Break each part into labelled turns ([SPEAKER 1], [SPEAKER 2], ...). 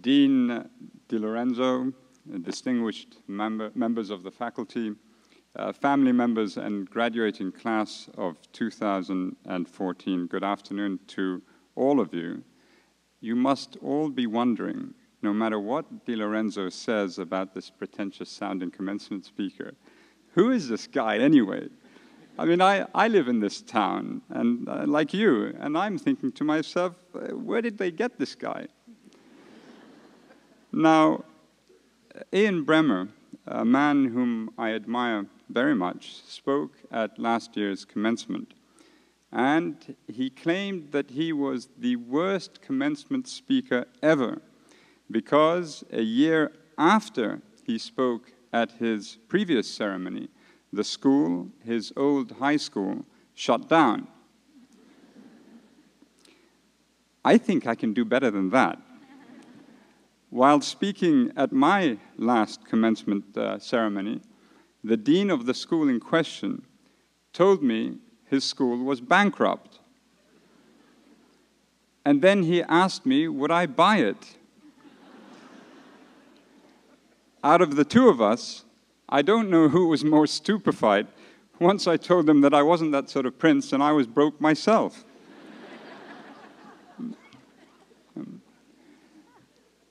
[SPEAKER 1] Dean DiLorenzo, distinguished members of the faculty, family members and graduating class of 2014, good afternoon to all of you. You must all be wondering, no matter what DiLorenzo says about this pretentious-sounding commencement speaker, who is this guy anyway? I mean, I live in this town, and like you, and I'm thinking to myself, where did they get this guy? Now, Ian Bremmer, a man whom I admire very much, spoke at last year's commencement, and he claimed that he was the worst commencement speaker ever because a year after he spoke at his previous ceremony, the school, his old high school, shut down. I think I can do better than that. While speaking at my last commencement ceremony, the dean of the school in question told me his school was bankrupt. And then he asked me, would I buy it? Out of the two of us, I don't know who was more stupefied once I told them that I wasn't that sort of prince and I was broke myself.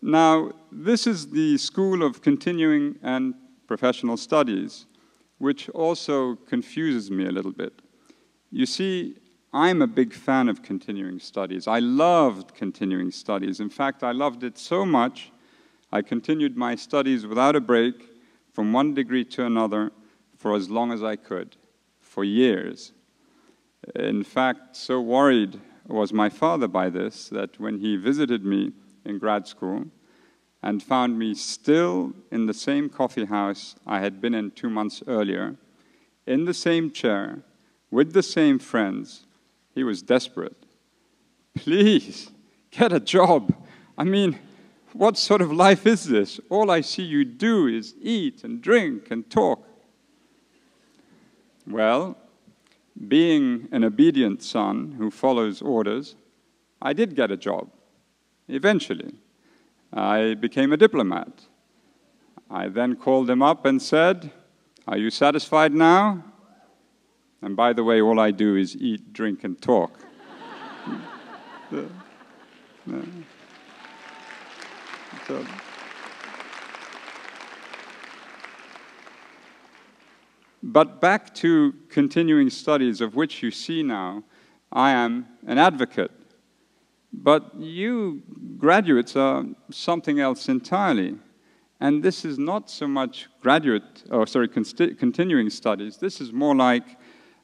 [SPEAKER 1] Now, this is the School of Continuing and Professional Studies, which also confuses me a little bit. You see, I'm a big fan of continuing studies. I loved continuing studies. In fact, I loved it so much, I continued my studies without a break from one degree to another for as long as I could, for years. In fact, so worried was my father by this that when he visited me in grad school and found me still in the same coffee house I had been in 2 months earlier, in the same chair, with the same friends, he was desperate. Please, get a job. I mean, what sort of life is this? All I see you do is eat and drink and talk. Well, being an obedient son who follows orders, I did get a job, eventually. I became a diplomat. I then called him up and said, are you satisfied now? And by the way, all I do is eat, drink, and talk. But back to continuing studies, of which you see now, I am an advocate. But you graduates are something else entirely. And this is not so much continuing studies. This is more like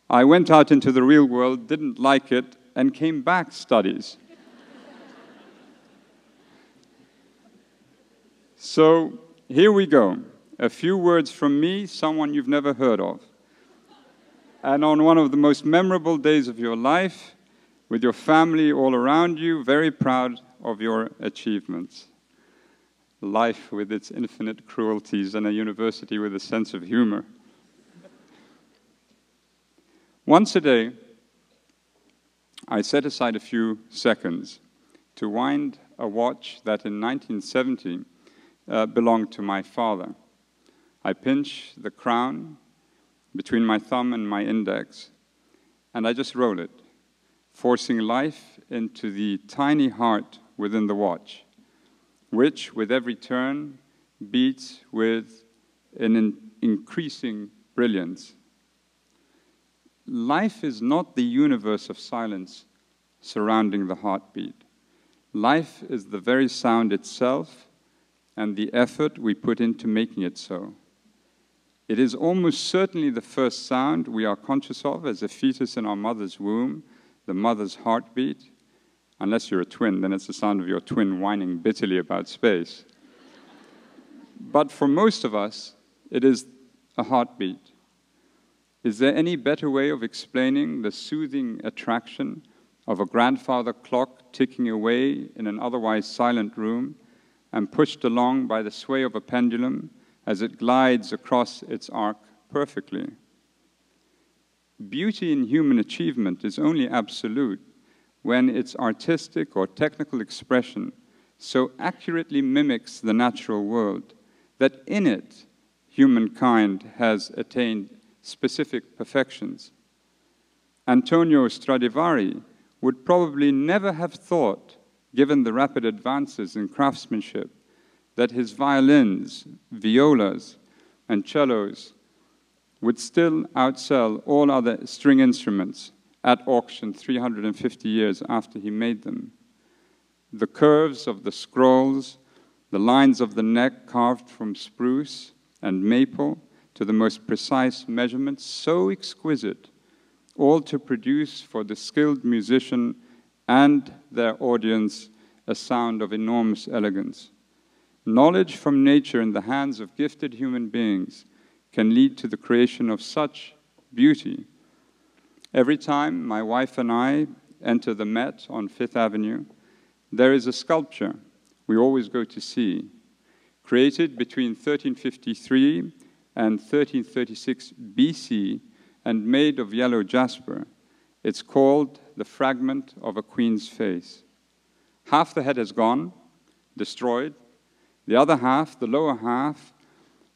[SPEAKER 1] I went out into the real world, didn't like it, and came back studies. So here we go. A few words from me, someone you've never heard of. And on one of the most memorable days of your life, with your family all around you, very proud of your achievements. Life with its infinite cruelties and a university with a sense of humor. Once a day, I set aside a few seconds to wind a watch that in 1970 belonged to my father. I pinch the crown between my thumb and my index, and I just roll it, forcing life into the tiny heart within the watch, which, with every turn, beats with an increasing brilliance. Life is not the universe of silence surrounding the heartbeat. Life is the very sound itself and the effort we put into making it so. It is almost certainly the first sound we are conscious of as a fetus in our mother's womb, the mother's heartbeat. Unless you're a twin, then it's the sound of your twin whining bitterly about space. But for most of us, it is a heartbeat. Is there any better way of explaining the soothing attraction of a grandfather clock ticking away in an otherwise silent room and pushed along by the sway of a pendulum as it glides across its arc perfectly? Beauty in human achievement is only absolute when its artistic or technical expression so accurately mimics the natural world that in it humankind has attained specific perfections. Antonio Stradivari would probably never have thought, given the rapid advances in craftsmanship, that his violins, violas, and cellos would still outsell all other string instruments at auction 350 years after he made them. The curves of the scrolls, the lines of the neck carved from spruce and maple to the most precise measurements, so exquisite, all to produce for the skilled musician and their audience a sound of enormous elegance. Knowledge from nature in the hands of gifted human beings can lead to the creation of such beauty. Every time my wife and I enter the Met on Fifth Avenue, there is a sculpture we always go to see, created between 1353 and 1336 BC and made of yellow jasper. It's called the Fragment of a Queen's Face. Half the head has gone, destroyed. The other half, the lower half,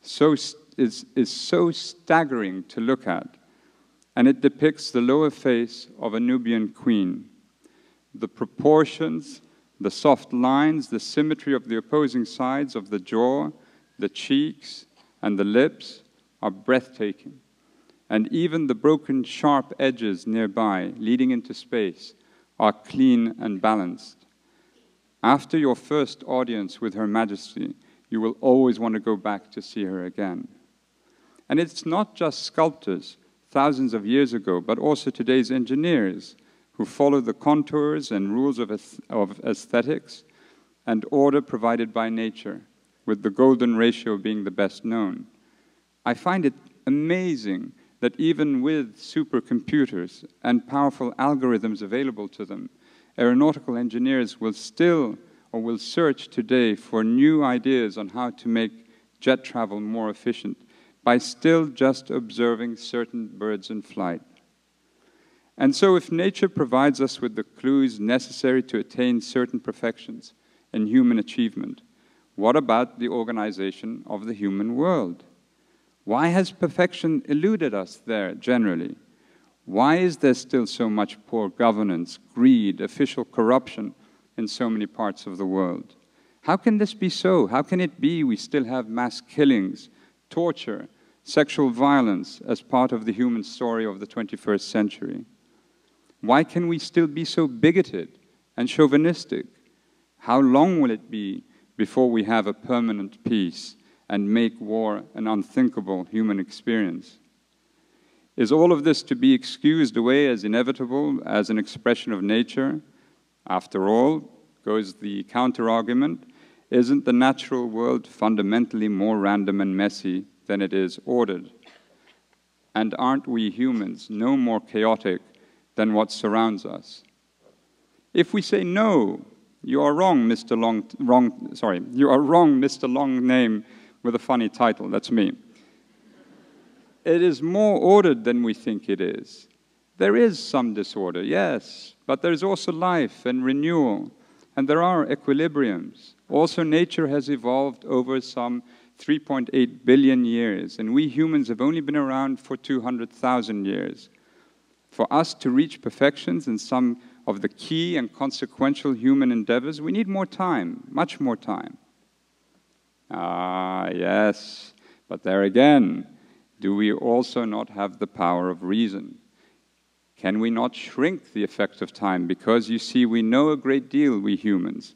[SPEAKER 1] is so staggering to look at, and it depicts the lower face of a Nubian queen. The proportions, the soft lines, the symmetry of the opposing sides of the jaw, the cheeks, and the lips are breathtaking. And even the broken, sharp edges nearby, leading into space, are clean and balanced. After your first audience with Her Majesty, you will always want to go back to see her again. And it's not just sculptors thousands of years ago, but also today's engineers who follow the contours and rules of aesthetics and order provided by nature, with the golden ratio being the best known. I find it amazing that even with supercomputers and powerful algorithms available to them, aeronautical engineers will still or will search today for new ideas on how to make jet travel more efficient by still just observing certain birds in flight. And so if nature provides us with the clues necessary to attain certain perfections in human achievement, what about the organization of the human world? Why has perfection eluded us there generally? Why is there still so much poor governance, greed, official corruption in so many parts of the world? How can this be so? How can it be we still have mass killings, torture, sexual violence as part of the human story of the 21st century? Why can we still be so bigoted and chauvinistic? How long will it be before we have a permanent peace and make war an unthinkable human experience? Is all of this to be excused away as inevitable, as an expression of nature? After all, goes the counter-argument, isn't the natural world fundamentally more random and messy than it is ordered? And aren't we humans no more chaotic than what surrounds us? If we say no, you are wrong, Mr. You are wrong, Mr. Long Name with a funny title, that's me. It is more ordered than we think it is. There is some disorder, yes, but there's also life and renewal, and there are equilibriums. Also, nature has evolved over some 3.8 billion years, and we humans have only been around for 200,000 years. For us to reach perfections in some of the key and consequential human endeavors, we need more time, much more time. Ah, yes, but there again, do we also not have the power of reason? Can we not shrink the effect of time? Because, you see, we know a great deal, we humans.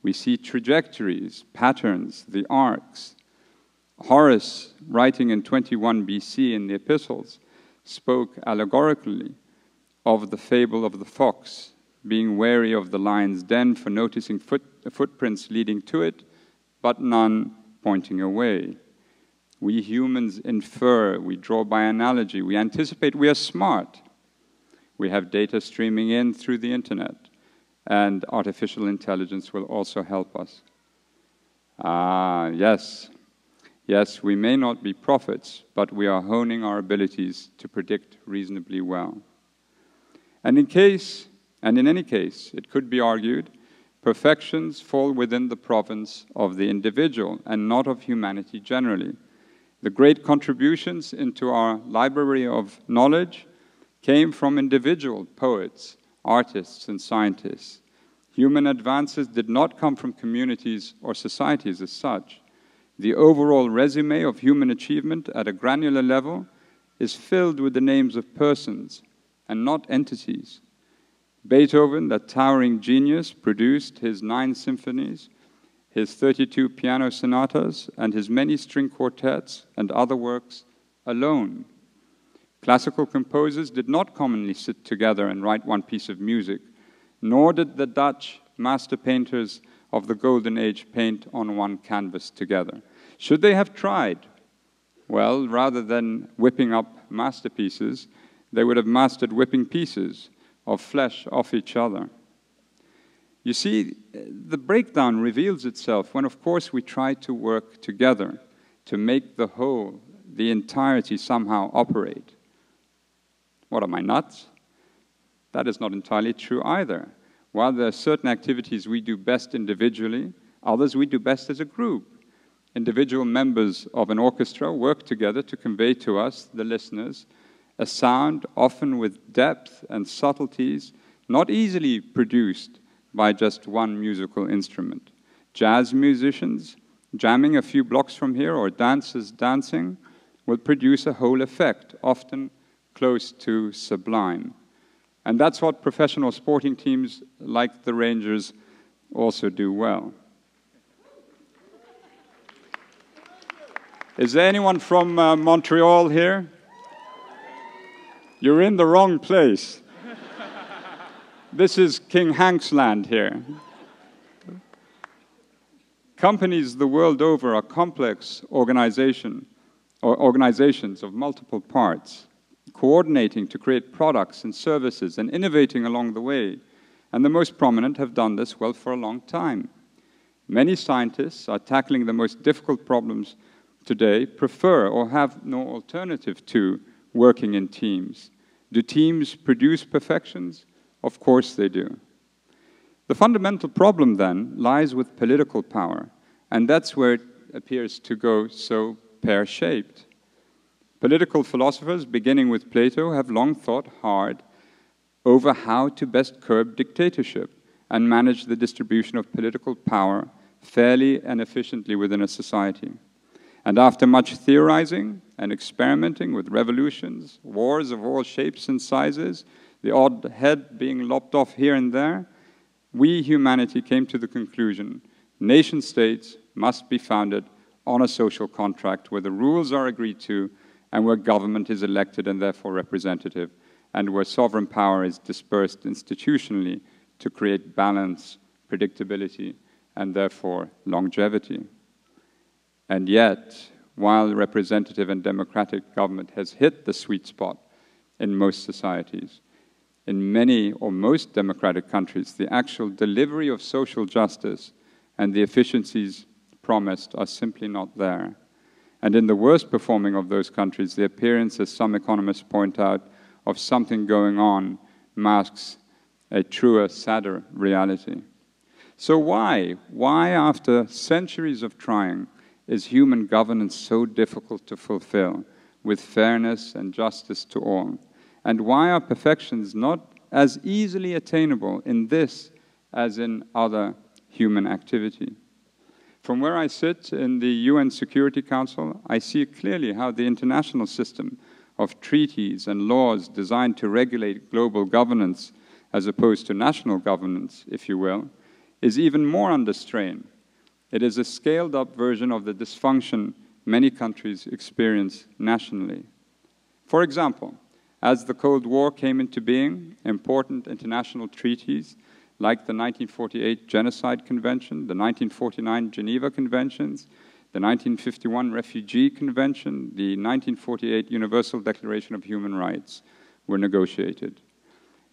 [SPEAKER 1] We see trajectories, patterns, the arcs. Horace, writing in 21 BC in the Epistles, spoke allegorically of the fable of the fox, being wary of the lion's den for noticing footprints leading to it, but none pointing away. We humans infer, we draw by analogy, we anticipate, we are smart. We have data streaming in through the internet, and artificial intelligence will also help us. Ah, yes. Yes, we may not be prophets, but we are honing our abilities to predict reasonably well. And in any case, it could be argued, perfections fall within the province of the individual and not of humanity generally. The great contributions into our library of knowledge came from individual poets, artists, and scientists. Human advances did not come from communities or societies as such. The overall resume of human achievement at a granular level is filled with the names of persons and not entities. Beethoven, that towering genius, produced his 9 symphonies, his 32 piano sonatas, and his many string quartets and other works alone. Classical composers did not commonly sit together and write one piece of music, nor did the Dutch master painters of the Golden Age paint on one canvas together. Should they have tried? Well, rather than whipping up masterpieces, they would have mastered whipping pieces of flesh off each other. You see, the breakdown reveals itself when, of course, we try to work together to make the whole, the entirety somehow operate. What, am I nuts? That is not entirely true either. While there are certain activities we do best individually, others we do best as a group. Individual members of an orchestra work together to convey to us, the listeners, a sound often with depth and subtleties not easily produced by just one musical instrument. Jazz musicians jamming a few blocks from here or dancers dancing will produce a whole effect, often close to sublime. And that's what professional sporting teams like the Rangers also do well. Is there anyone from Montreal here? You're in the wrong place. This is King Hank's land here. Companies the world over are complex organizations of multiple parts, coordinating to create products and services and innovating along the way. And the most prominent have done this well for a long time. Many scientists are tackling the most difficult problems today, prefer or have no alternative to working in teams. Do teams produce perfections? Of course they do. The fundamental problem then lies with political power, and that's where it appears to go so pear-shaped. Political philosophers, beginning with Plato, have long thought hard over how to best curb dictatorship and manage the distribution of political power fairly and efficiently within a society. And after much theorizing and experimenting with revolutions, wars of all shapes and sizes, the odd head being lopped off here and there, we, humanity, came to the conclusion nation-states must be founded on a social contract where the rules are agreed to and where government is elected and therefore representative, and where sovereign power is dispersed institutionally to create balance, predictability, and therefore longevity. And yet, while representative and democratic government has hit the sweet spot in most societies, in many or most democratic countries, the actual delivery of social justice and the efficiencies promised are simply not there. And in the worst performing of those countries, the appearance, as some economists point out, of something going on masks a truer, sadder reality. So why after centuries of trying, is human governance so difficult to fulfill with fairness and justice to all? And why are perfections not as easily attainable in this as in other human activity? From where I sit in the UN Security Council, I see clearly how the international system of treaties and laws designed to regulate global governance, as opposed to national governance, if you will, is even more under strain. It is a scaled-up version of the dysfunction many countries experience nationally. For example, as the Cold War came into being, important international treaties like the 1948 Genocide Convention, the 1949 Geneva Conventions, the 1951 Refugee Convention, the 1948 Universal Declaration of Human Rights were negotiated.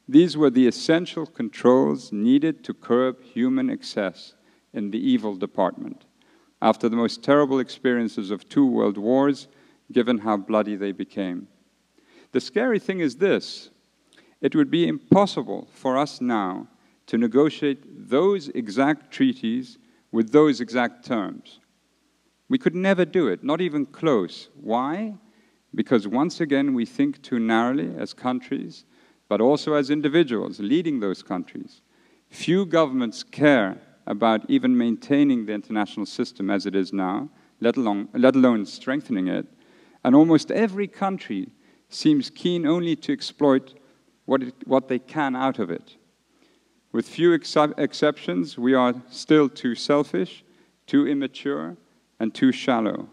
[SPEAKER 1] These were the essential controls needed to curb human excess in the evil department, after the most terrible experiences of 2 world wars, given how bloody they became. The scary thing is this: it would be impossible for us now to negotiate those exact treaties with those exact terms. We could never do it, not even close. Why? Because once again, we think too narrowly as countries, but also as individuals leading those countries. Few governments care about even maintaining the international system as it is now, let alone strengthening it. And almost every country seems keen only to exploit what they can out of it. With few exceptions, we are still too selfish, too immature, and too shallow.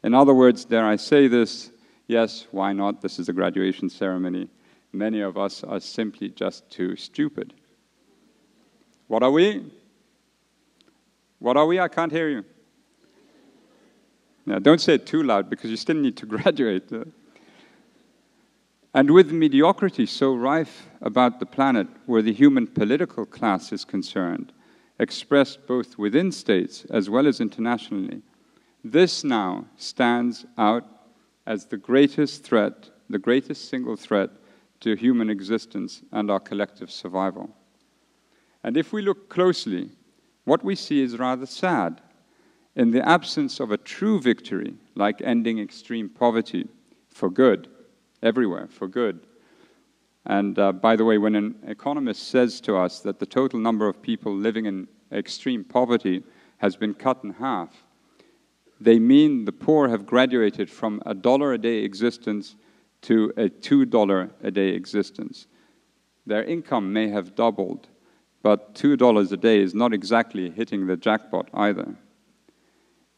[SPEAKER 1] In other words, dare I say this, yes, why not? This is a graduation ceremony. Many of us are simply just too stupid. What are we? What are we? I can't hear you. Now, don't say it too loud, because you still need to graduate. And with mediocrity so rife about the planet where the human political class is concerned, expressed both within states as well as internationally, this now stands out as the greatest threat, the greatest single threat to human existence and our collective survival. And if we look closely, what we see is rather sad. In the absence of a true victory, like ending extreme poverty for good, everywhere, for good. And by the way, when an economist says to us that the total number of people living in extreme poverty has been cut in half, they mean the poor have graduated from a $1 a day existence to a $2 a day existence. Their income may have doubled, but $2 a day is not exactly hitting the jackpot either.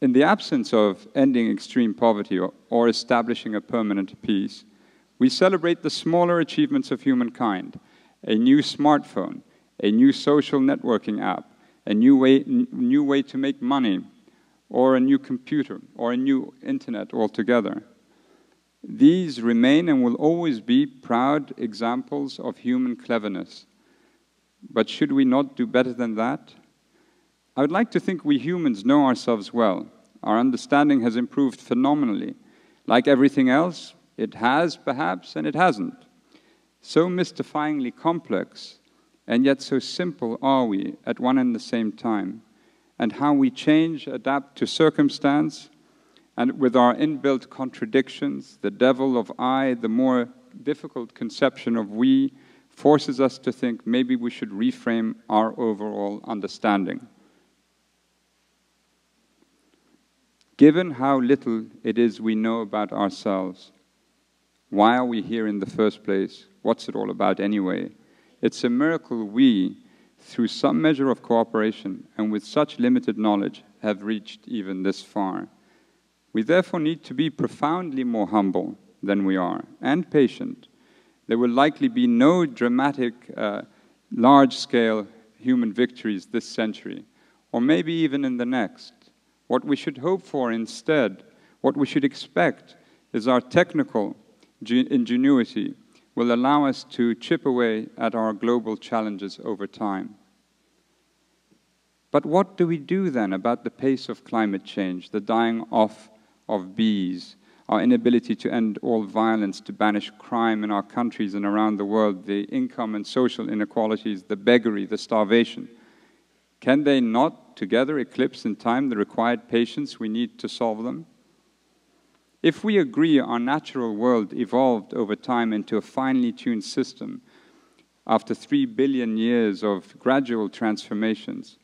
[SPEAKER 1] In the absence of ending extreme poverty or establishing a permanent peace, we celebrate the smaller achievements of humankind: a new smartphone, a new social networking app, a new way to make money, or a new computer, or a new internet altogether. These remain and will always be proud examples of human cleverness. But should we not do better than that? I would like to think we humans know ourselves well. Our understanding has improved phenomenally. Like everything else, it has, perhaps, and it hasn't. So mystifyingly complex, and yet so simple are we at one and the same time. And how we change, adapt to circumstance, and with our inbuilt contradictions, the devil of I, the more difficult conception of we, forces us to think maybe we should reframe our overall understanding. Given how little it is we know about ourselves, why are we here in the first place? What's it all about anyway? It's a miracle we, through some measure of cooperation and with such limited knowledge, have reached even this far. We therefore need to be profoundly more humble than we are, and patient. There will likely be no dramatic, large-scale human victories this century, or maybe even in the next. What we should hope for instead, what we should expect, is our technical ingenuity will allow us to chip away at our global challenges over time. But what do we do then about the pace of climate change, the dying off of bees, our inability to end all violence, to banish crime in our countries and around the world, the income and social inequalities, the beggary, the starvation? Can they not together eclipse in time the required patience we need to solve them? If we agree our natural world evolved over time into a finely tuned system after 3 billion years of gradual transformations,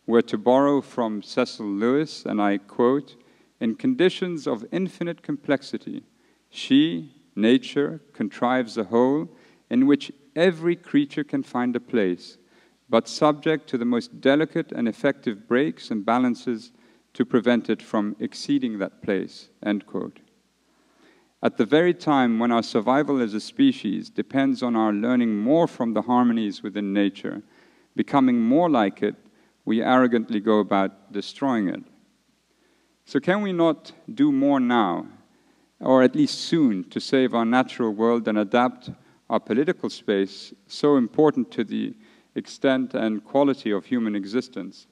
[SPEAKER 1] we're to borrow from Cecil Lewis, and I quote, "In conditions of infinite complexity, she, nature, contrives a whole in which every creature can find a place, but subject to the most delicate and effective breaks and balances to prevent it from exceeding that place," end quote. At the very time when our survival as a species depends on our learning more from the harmonies within nature, becoming more like it, we arrogantly go about destroying it. So can we not do more now, or at least soon, to save our natural world and adapt our political space, so important to the extent and quality of human existence,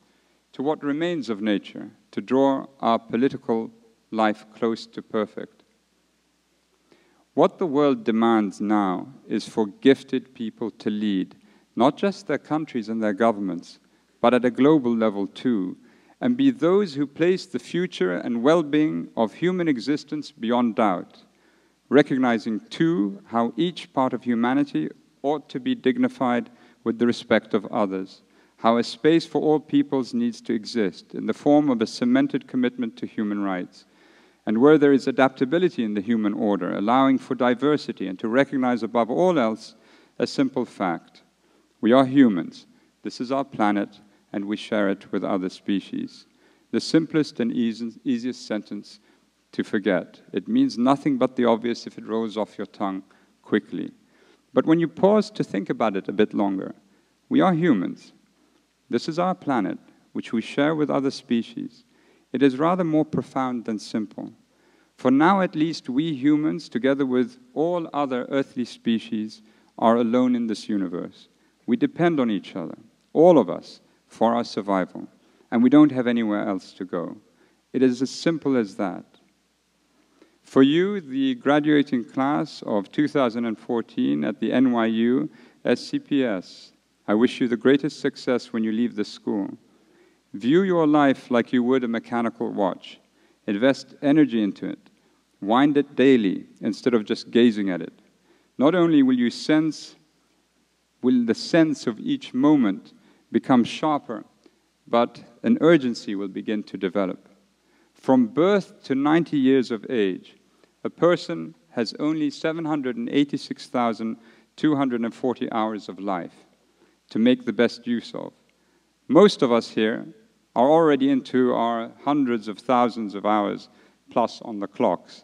[SPEAKER 1] to what remains of nature, to draw our political life close to perfect? What the world demands now is for gifted people to lead, not just their countries and their governments, but at a global level too, and be those who place the future and well-being of human existence beyond doubt, recognizing too how each part of humanity ought to be dignified with the respect of others, how a space for all peoples needs to exist in the form of a cemented commitment to human rights, and where there is adaptability in the human order, allowing for diversity, and to recognize above all else a simple fact. We are humans. This is our planet, and we share it with other species. The simplest and easiest sentence to forget. It means nothing but the obvious if it rolls off your tongue quickly. But when you pause to think about it a bit longer, we are humans. This is our planet, which we share with other species. It is rather more profound than simple. For now, at least, we humans, together with all other earthly species, are alone in this universe. We depend on each other, all of us, for our survival, and we don't have anywhere else to go. It is as simple as that. For you, the graduating class of 2014 at the NYU-SCPS, I wish you the greatest success when you leave the school. View your life like you would a mechanical watch. Invest energy into it. Wind it daily instead of just gazing at it. Not only will the sense of each moment become sharper, but an urgency will begin to develop. From birth to 90 years of age, a person has only 786,240 hours of life to make the best use of. Most of us here are already into our hundreds of thousands of hours plus on the clocks.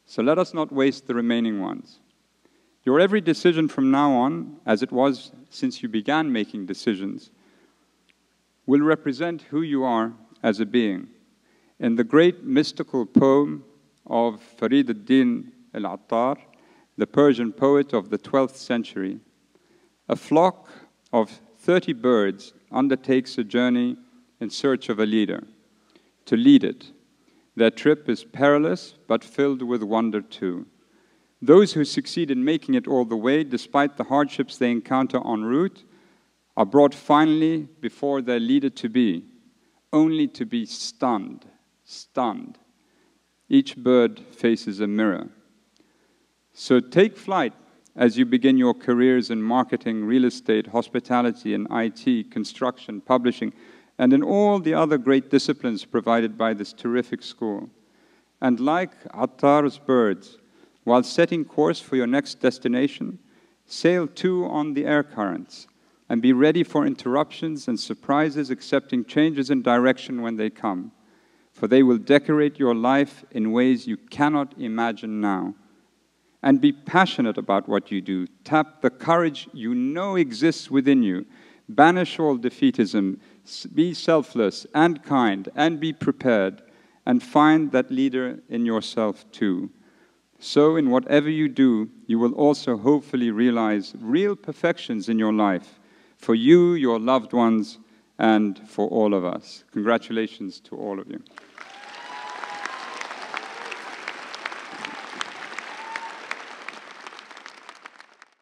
[SPEAKER 1] So let us not waste the remaining ones. Your every decision from now on, as it was since you began making decisions, will represent who you are as a being. In the great mystical poem of Farid ad-Din al-Attar, the Persian poet of the 12th century, a flock of 30 birds undertakes a journey in search of a leader, to lead it. Their trip is perilous, but filled with wonder too. Those who succeed in making it all the way, despite the hardships they encounter en route, are brought finally before their leader-to-be, only to be stunned. Each bird faces a mirror. So take flight as you begin your careers in marketing, real estate, hospitality, and IT, construction, publishing, and in all the other great disciplines provided by this terrific school. And like Attar's birds, while setting course for your next destination, sail too on the air currents, and be ready for interruptions and surprises, accepting changes in direction when they come. For they will decorate your life in ways you cannot imagine now. And be passionate about what you do. Tap the courage you know exists within you. Banish all defeatism. Be selfless and kind, and be prepared. And find that leader in yourself too. So in whatever you do, you will also hopefully realize real perfections in your life, for you, your loved ones, and for all of us. Congratulations to all of you.